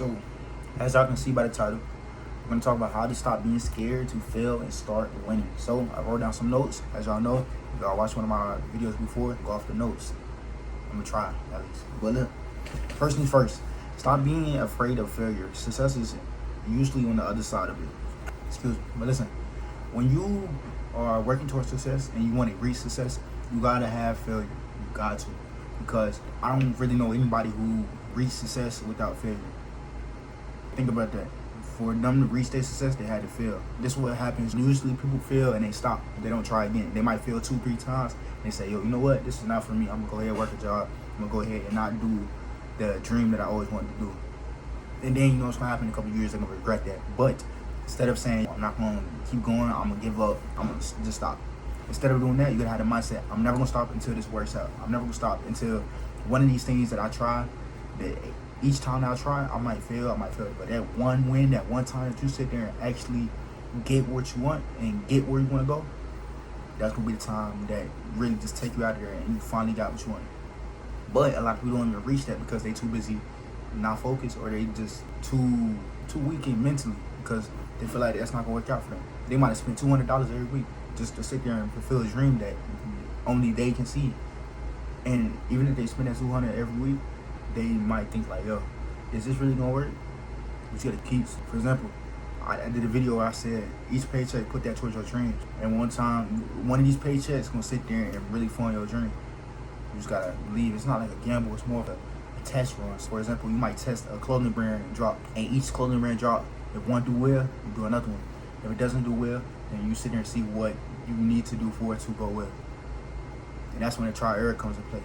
So, as y'all can see by the title, we're going to talk about how to stop being scared to fail and start winning. So, I wrote down some notes. As y'all know, if y'all watched one of my videos before, go off the notes. I'm going to try, at least. But look, first things first, stop being afraid of failure. Success is usually on the other side of it. Excuse me. But listen, when you are working towards success and you want to reach success, you got to have failure. You got to. Because I don't really know anybody who reached success without failure. Think about that. For them to reach their success, they had to fail. This is what happens. Usually people fail and they stop. They don't try again. They might fail 2-3 times. And they say, yo, you know what? This is not for me. I'm going to go ahead and work a job. I'm going to go ahead and not do the dream that I always wanted to do. And then you know what's going to happen in a couple of years. They're going to regret that. But instead of saying, I'm not going to keep going, I'm going to give up, I'm going to just stop. Instead of doing that, you got to have the mindset, I'm never going to stop until this works out. I'm never going to stop until one of these things that I try, that each time that I try, I might fail. But that one win, that one time that you sit there and actually get what you want and get where you want to go, that's going to be the time that really just take you out of there and you finally got what you want. But a lot of people don't even reach that because they too busy not focused, or they just too weak mentally because they feel like that's not going to work out for them. They might have spent $200 every week just to sit there and fulfill a dream that only they can see. And even if they spend that $200 every week, they might think like, yo, is this really gonna work? But you gotta keep. For example, I did a video where I said each paycheck, put that towards your dreams. And one time, one of these paychecks gonna sit there and really fund your dream. You just gotta believe. It's not like a gamble. It's more of a test run. So for example, you might test a clothing brand drop, and each clothing brand drop, if one do well, you do another one. If it doesn't do well, then you sit there and see what you need to do for it to go well. And that's when the trial error comes into play.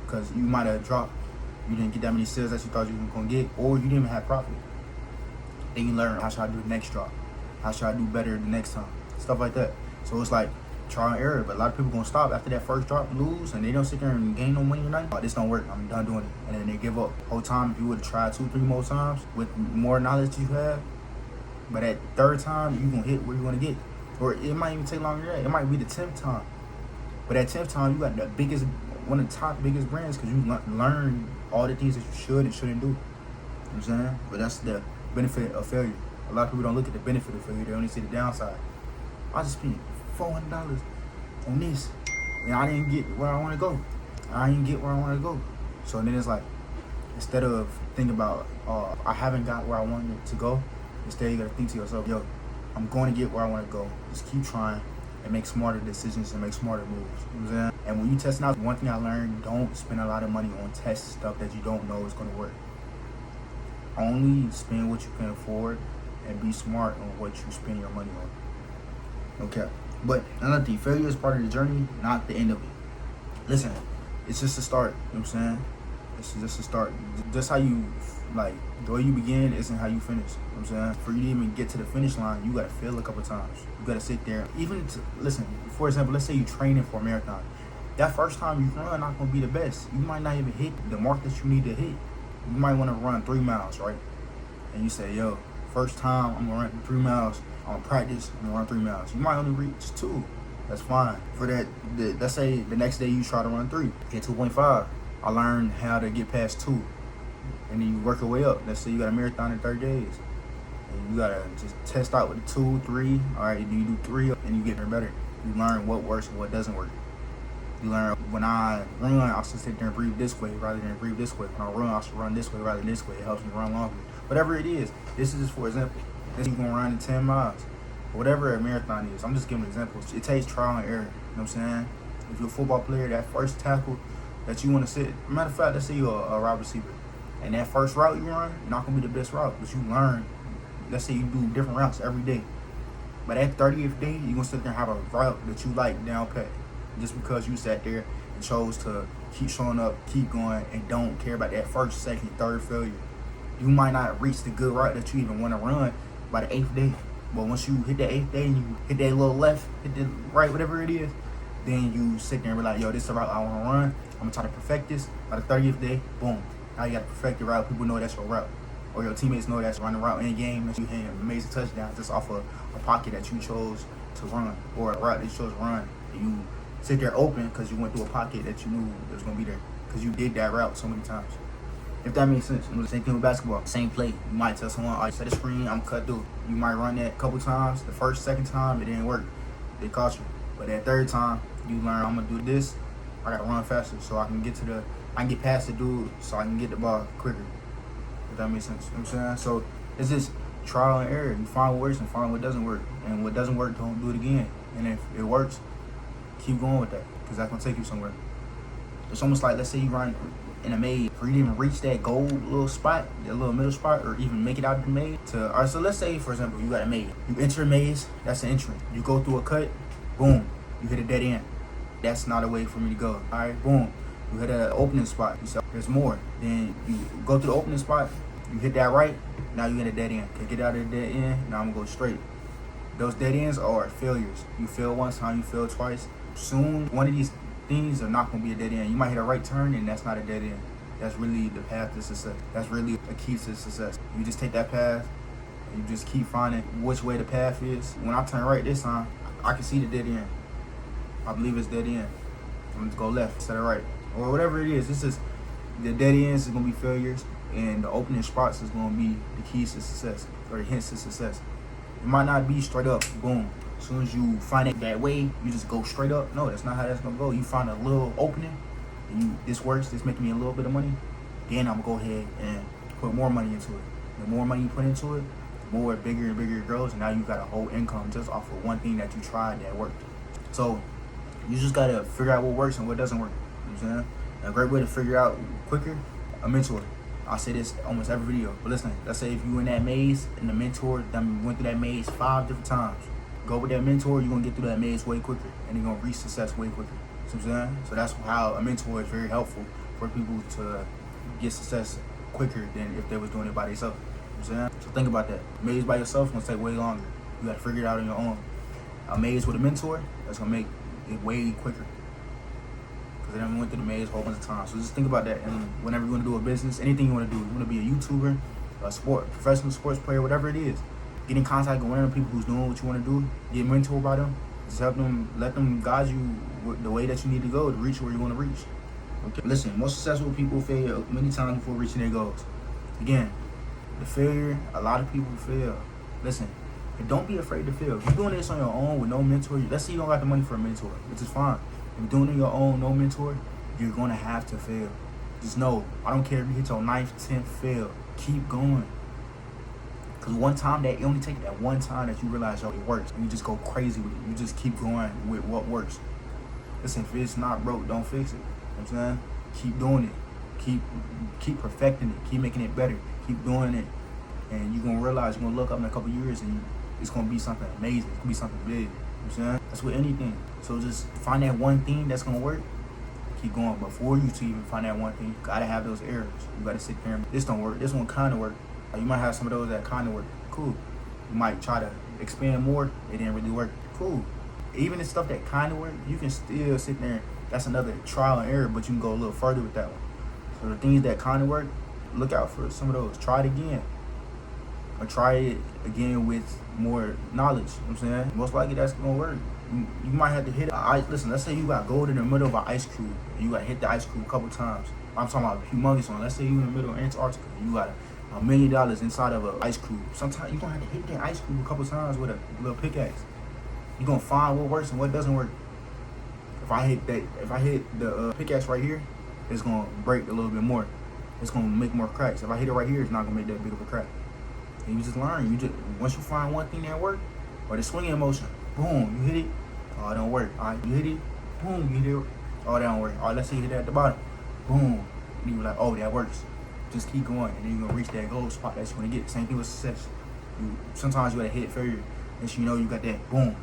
Because you might have dropped, you didn't get that many sales that you thought you were going to get, or you didn't even have profit. Then you learn, how should I do the next drop? How should I do better the next time? Stuff like that. So it's like trial and error, but a lot of people going to stop after that first drop, lose, and they don't sit there and gain no money or nothing. Oh, this don't work, I'm done doing it. And then they give up. Whole time, if you would have tried 2-3 more times with more knowledge you have, but at third time, you're going to hit where you want to get. Or it might even take longer than that. It might be the 10th time. But at 10th time, you got the biggest, one of the top biggest brands because you learn all the things that you should and shouldn't do. You know what I'm saying? But that's the benefit of failure. A lot of people don't look at the benefit of failure. They only see the downside. I just spent $400 on this, and I didn't get where I want to go. So then it's like, instead of thinking about, I haven't got where I wanted to go, instead you got to think to yourself, yo, I'm going to get where I want to go. Just keep trying and make smarter decisions and make smarter moves. You know what I'm saying? And when you testing out, one thing I learned, don't spend a lot of money on test stuff that you don't know is going to work. Only spend what you can afford and be smart on what you spend your money on. Okay. But another thing, failure is part of the journey, not the end of it. Listen, it's just a start. You know what I'm saying? It's just a start. Just how you, like, the way you begin isn't how you finish. You know what I'm saying? For you to even get to the finish line, you got to fail a couple times. You got to sit there. Listen, for example, let's say you're training for a marathon. That first time you run not going to be the best. You might not even hit the mark that you need to hit. You might want to run 3 miles, right? And you say, yo, first time I'm going to run 3 miles. I'm going to practice, I'm going to run 3 miles. You might only reach 2. That's fine. For that, let's say the next day you try to run 3. Hit 2.5. I learned how to get past 2. And then you work your way up. Let's say you got a marathon in 30 days. And you got to just test out with 2, 3. All right, then you do 3, and you get better. You learn what works and what doesn't work. You learn, when I run, I should sit there and breathe this way rather than breathe this way. When I run, I should run this way rather than this way. It helps me run longer. Whatever it is, this is just for example. This is going to run in 10 miles. Whatever a marathon is, I'm just giving examples. It takes trial and error. You know what I'm saying? If you're a football player, that first tackle that you want to sit, matter of fact, let's say you're a wide receiver, and that first route you run, not going to be the best route, but you learn. Let's say you do different routes every day. But that 30th day, you're going to sit there and have a route that you like down pat. Just because you sat there and chose to keep showing up, keep going, and don't care about that first, second, third failure. You might not reach the good route that you even want to run by the 8th day. But once you hit the 8th day and you hit that little left, hit the right, whatever it is, then you sit there and be like, yo, this is the route I want to run. I'm going to try to perfect this. By the 30th day, boom. Now you got to perfect the route. People know that's your route. Or your teammates know that's running route in game. And you hit an amazing touchdown just off of a pocket that you chose to run. Or a route that you chose to run. And you sit there open because you went through a pocket that you knew was going to be there. Because you did that route so many times. If that makes sense. The same thing with basketball. Same play. You might tell someone, I set a screen, I'm cut through. You might run that a couple times. The first, second time, it didn't work. They caught you. But that third time, you learn, I'm gonna do this. I gotta run faster so I can get past the dude so I can get the ball quicker. If that makes sense. You know what I'm saying? So it's just trial and error. You find what works and find what doesn't work. And what doesn't work, don't do it again. And if it works, keep going with that, because that's gonna take you somewhere. It's almost like, let's say you run in a maze, for you to even reach that goal little spot, that little middle spot, or even make it out of the maze. Alright, so let's say, for example, you got a maze. You enter a maze, that's the entrance. You go through a cut, boom, you hit a dead end. That's not a way for me to go. Alright, boom, you hit an opening spot. You say, there's more. Then you go to the opening spot, you hit that right, now you hit a dead end. Okay, get out of the dead end, now I'm gonna go straight. Those dead ends are failures. You fail one time, you fail twice. Soon, one of these things are not going to be a dead end. You might hit a right turn, and that's not a dead end. That's really the path to success. That's really a key to success. You just take that path, and you just keep finding which way the path is. When I turn right this time, I can see the dead end. I believe it's dead end. I'm going to go left instead of right. Or whatever it is. It's just the dead ends is going to be failures, and the opening spots is going to be the keys to success, or the hints to success. It might not be straight up, boom. As soon as you find it that way, you just go straight up. No, that's not how that's gonna go. You find a little opening, and this works, this making me a little bit of money. Then I'm gonna go ahead and put more money into it. The more money you put into it, the more bigger and bigger it grows, and now you got a whole income just off of one thing that you tried that worked. So you just gotta figure out what works and what doesn't work. You know what I'm saying? A great way to figure out quicker, a mentor. I say this almost every video, but listen, let's say if you in that maze and the mentor went through that maze 5 different times. Go with that mentor, you're gonna get through that maze way quicker, and you're gonna reach success way quicker. See what I'm saying? So that's how a mentor is very helpful for people to get success quicker than if they was doing it by themselves. You know what I'm saying? So think about that. Maze by yourself is gonna take way longer. You gotta figure it out on your own. A maze with a mentor, that's gonna make it way quicker. Because they done went through the maze a whole bunch of times. So just think about that. And whenever you wanna do a business, anything you wanna do, you wanna be a YouTuber, a professional sports player, whatever it is, get in contact with random people who's doing what you want to do. Get mentored by them. Just help them, let them guide you the way that you need to go to reach where you want to reach. Okay. Listen, most successful people fail many times before reaching their goals. Again, the failure, a lot of people fail. Listen, don't be afraid to fail. If you're doing this on your own with no mentor, let's say you don't got the money for a mentor, which is fine. If you're doing it on your own, no mentor, you're going to have to fail. Just know, I don't care if you hit your 9th, 10th fail. Keep going. Because one time, it only takes that one time that you realize, yo, it works. And you just go crazy with it. You just keep going with what works. Listen, if it's not broke, don't fix it. You know what I'm saying? Keep doing it. Keep perfecting it. Keep making it better. Keep doing it. And you're going to realize, you're going to look up in a couple years and it's going to be something amazing. It's going to be something big. You know what I'm saying? That's with anything. So just find that one thing that's going to work. Keep going. Before you to even find that one thing, you got to have those errors. You got to sit there and, this don't work. This one kind of work. You might have some of those that kind of work. Cool. You might try to expand more. It didn't really work. Cool. Even the stuff that kind of work, you can still sit there. That's another trial and error, but you can go a little further with that one. So the things that kind of work, look out for some of those. Try it again. Or try it again with more knowledge. You know what I'm saying? Most likely that's going to work. You might have to hit listen, let's say you got gold in the middle of an ice cube and you got to hit the ice cube a couple times. I'm talking about a humongous one. Let's say you in the middle of Antarctica. You got $1 million inside of an ice cube. Sometimes you're going to have to hit that ice cube a couple times with a little pickaxe. You're going to find what works and what doesn't work. If I hit the pickaxe right here, it's going to break a little bit more. It's going to make more cracks. If I hit it right here, it's not going to make that big of a crack. And you just learn. Once you find one thing that works, or the swinging motion, boom, you hit it. Oh, it don't work. All right, you hit it. Boom, you hit it. Oh, that don't work. All right, let's say you hit it at the bottom. Boom. And you're like, oh, that works. Just keep going, and then you're going to reach that goal spot that you want to get. Same thing with success. Sometimes you got to hit failure, and so you know you got that, boom.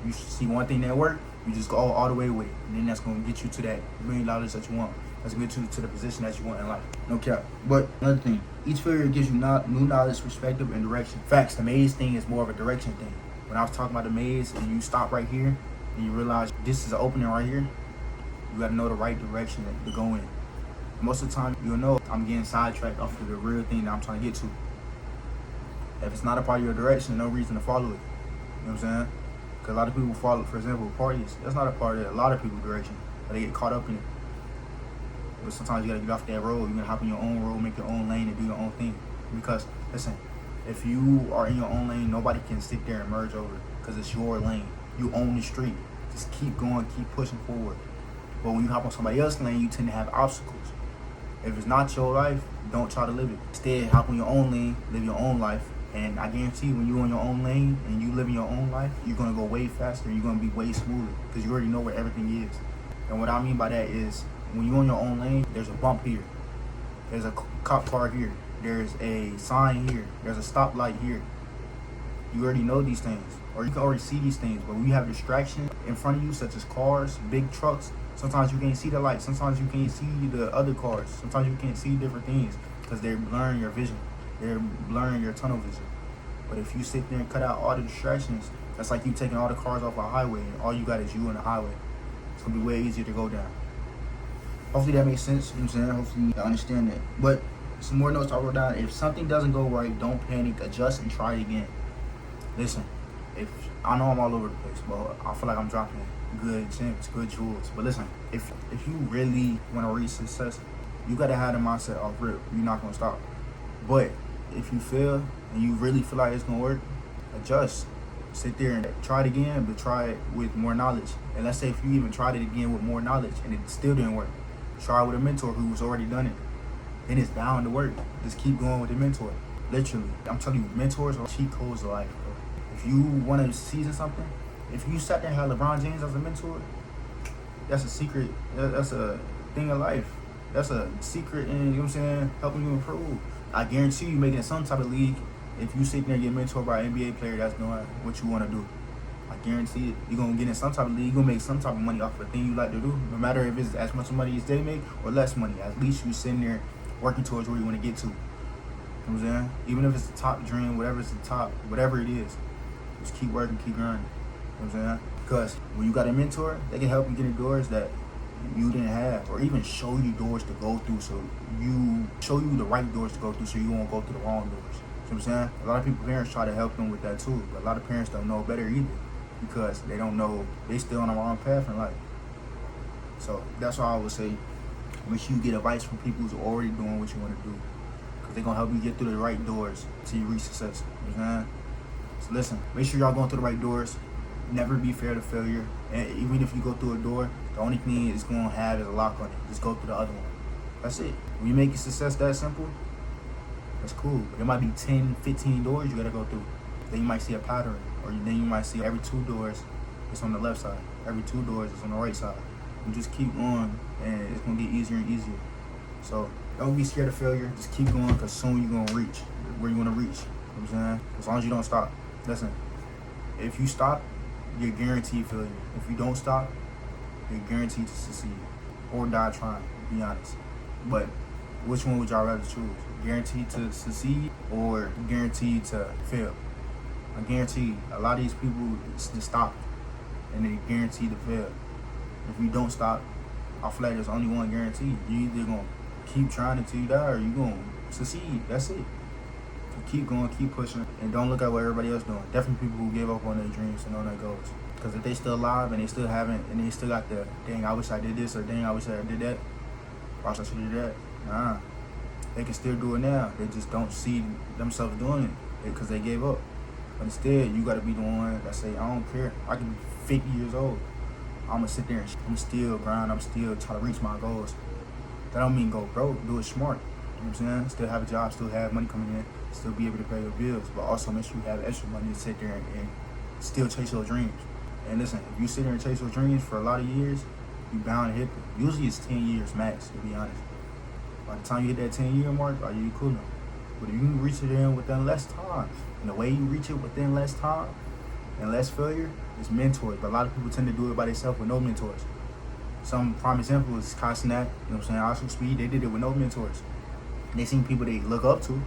You see one thing that worked, you just go all the way with it. And then that's going to get you to that $1 million that you want. That's going to get you to the position that you want in life. No cap. But another thing, each failure gives you new knowledge, perspective, and direction. Facts, the maze thing is more of a direction thing. When I was talking about the maze, and you stop right here, and you realize this is an opening right here, you got to know the right direction to go in. Most of the time, you'll know I'm getting sidetracked off of the real thing that I'm trying to get to. If it's not a part of your direction, no reason to follow it. You know what I'm saying? Because a lot of people follow, for example, parties. That's not a part of a lot of people's direction, but they get caught up in it. But sometimes you gotta get off that road. You're gonna hop in your own road, make your own lane, and do your own thing. Because listen, if you are in your own lane, nobody can sit there and merge over because it's your lane. You own the street. Just keep going, keep pushing forward. But when you hop on somebody else's lane, you tend to have obstacles. If it's not your life, don't try to live it. Instead, hop on your own lane, live your own life. And I guarantee when you're on your own lane and you live in your own life, you're gonna go way faster. You're gonna be way smoother because you already know where everything is. And what I mean by that is when you're on your own lane, there's a bump here. There's a cop car here. There's a sign here. There's a stoplight here. You already know these things, or you can already see these things. But when you have distractions in front of you, such as cars, big trucks, sometimes you can't see the lights. Sometimes you can't see the other cars. Sometimes you can't see different things because they're blurring your vision. They're blurring your tunnel vision. But if you sit there and cut out all the distractions, that's like you taking all the cars off a highway and all you got is you on the highway. It's gonna be way easier to go down. Hopefully that makes sense. You know what I'm saying? Hopefully you understand that. But some more notes I wrote down. If something doesn't go right, don't panic. Adjust and try it again. Listen, if I know I'm all over the place, but I feel like I'm dropping good gems, good jewels. But listen, if you really want to reach success, you gotta have the mindset off rip. You're not gonna stop. But if you fail and you really feel like it's gonna work, adjust. Sit there and try it again, but try it with more knowledge. And let's say if you even tried it again with more knowledge and it still didn't work, try it with a mentor who's already done it. Then it's bound to work. Just keep going with the mentor. Literally, I'm telling you, mentors are cheat codes of life, bro. If you want to season something, if you sat there and had LeBron James as a mentor, that's a secret. That's a thing of life. That's a secret, and you know what I'm saying, helping you improve. I guarantee you making some type of league. If you sit there and get mentored by an NBA player that's doing what you want to do, I guarantee it. You're going to get in some type of league. You're going to make some type of money off of a thing you like to do. No matter if it's as much money as they make or less money. At least you sitting there working towards where you want to get to. You know what I'm saying? Even if it's the top dream, whatever it is, just keep working, keep grinding. You know what I'm saying? Because when you got a mentor, they can help you get in doors that you didn't have, or even show you doors to go through, so you show you the right doors to go through so you won't go through the wrong doors. You know what I'm saying? A lot of people, parents try to help them with that too, but a lot of parents don't know better either because they don't know, they still on the wrong path in life. So that's why I would say make sure you get advice from people who's already doing what you want to do, because they're going to help you get through the right doors till you reach success. You know what I'm saying? So listen, make sure y'all going through the right doors. Never be fair to failure. And even if you go through a door, the only thing it's going to have is a lock on it. Just go through the other one. That's it. When you make your success that simple, that's cool. But there might be 10, 15 doors you got to go through. Then you might see a pattern. Or then you might see every 2 doors, it's on the left side. Every 2 doors, it's on the right side. You just keep going, and it's going to get easier and easier. So don't be scared of failure. Just keep going, because soon you're going to reach where you want to reach. You know what I'm saying? As long as you don't stop. Listen, if you stop, you're guaranteed failure. If you don't stop, you're guaranteed to succeed or die trying, to be honest. But which one would y'all rather choose? Guaranteed to succeed or guaranteed to fail? I guarantee a lot of these people just stop and they guaranteed to fail. If you don't stop, I feel like there's only one guarantee. You either gonna keep trying until you die or you gonna succeed. That's it. So keep going, keep pushing, and don't look at what everybody else doing. Definitely people who gave up on their dreams and on their goals. Because if they still alive and they still haven't, and they still got the, dang, I wish I did this, or dang, I wish I did that, or I should do that. Nah, they can still do it now. They just don't see themselves doing it because they gave up. But instead, you got to be the one that say, I don't care. I can be 50 years old. I'm going to sit there and I'm still grind. I'm still trying to reach my goals. That don't mean go broke. Do it smart. You know what I'm saying? Still have a job, still have money coming in, still be able to pay your bills, but also make sure you have extra money to sit there and still chase your dreams. And listen, if you sit there and chase your dreams for a lot of years, you bound to hit them. Usually it's 10 years max, to be honest. By the time you hit that 10-year mark, you cool now. But if you can reach it in within less time, and the way you reach it within less time and less failure is mentors. But a lot of people tend to do it by themselves with no mentors. Some prime example is Kai Snack, you know what I'm saying, Oscar Speed, they did it with no mentors. They seen people they look up to,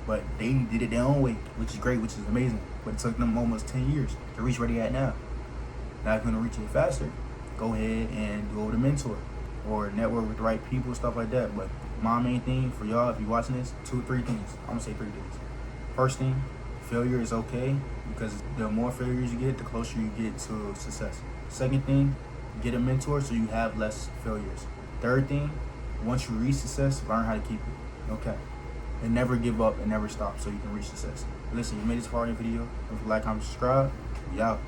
but they did it their own way, which is great, which is amazing. But it took them almost 10 years to reach where they at now. Now if you're gonna reach it faster, go ahead and do it with a mentor or network with the right people, stuff like that. But my main thing for y'all, if you're watching this, 2 or 3 things. I'm gonna say 3 things. First thing, failure is okay, because the more failures you get, the closer you get to success. Second thing, get a mentor so you have less failures. Third thing Once you reach success, learn how to keep it. Okay. And never give up and never stop so you can reach success. Listen, you made this far in the video. Don't forget to like, comment, subscribe. We out.